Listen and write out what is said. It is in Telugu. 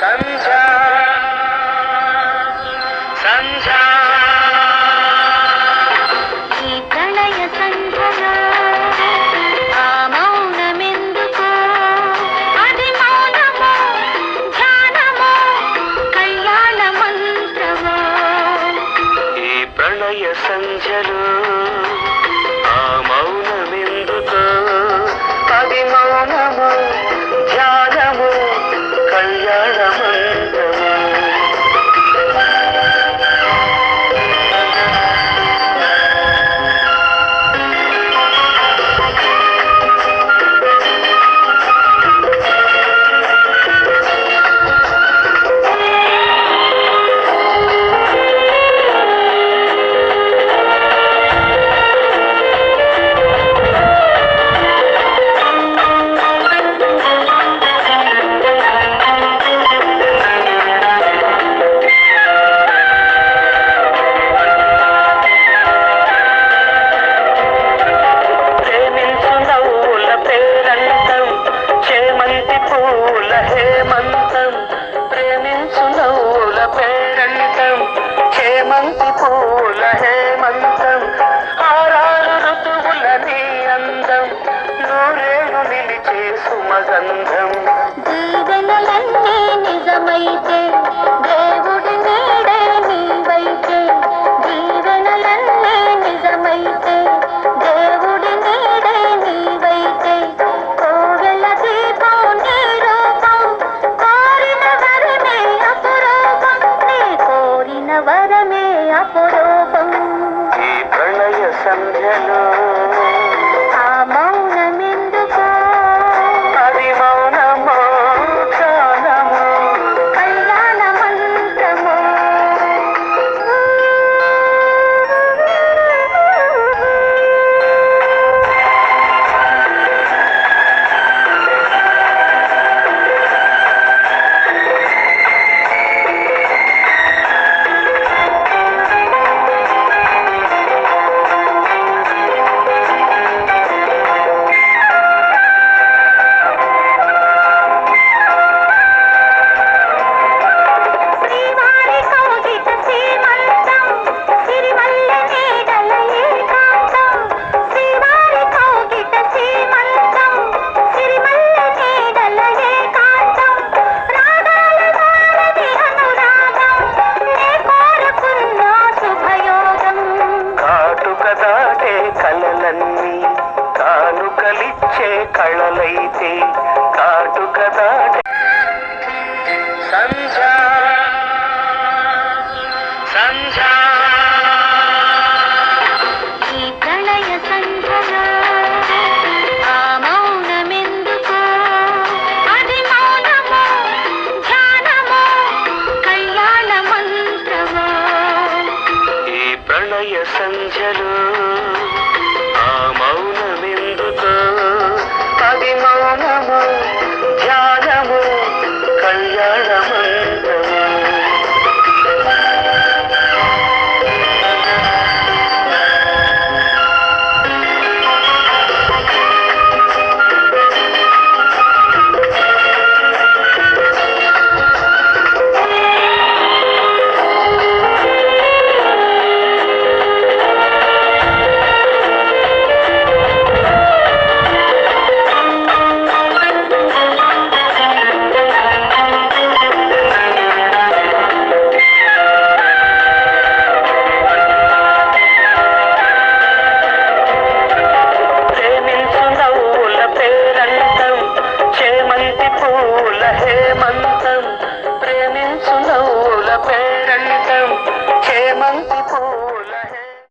సంధ్యా సంధ్యా ఈ ప్రణయ సంధ్యలో ఆ మౌనమెందుకు అది మౌనమో ధ్యానమో కళ్యాణ మంత్రమో ఈ ప్రణయ సంధ్యలో ఆ మౌనమెందుకు అది మౌనమో ధ్యానమో కళ్యాణ మంత్రమో ప్రేమించు నవ్వుల పేరంటం చేమంతి పూల హేమంతం ఆరారు ఋతువుల నీ అందం నూరేళ్ళు నిలిచే సుమగంధం దీవెనలన్నీ నిజమైతే దేవుడి నీడే నీవైతే దీవెనలన్నీ నిజమైతే దేవుడి నీడే నీవైతే కోవెల దీపం నీ రూపం కోరిన వరమే అపురూపం నీ కోరిన వరమే అపురూపం ఈ ప్రణయ సంధ్యలో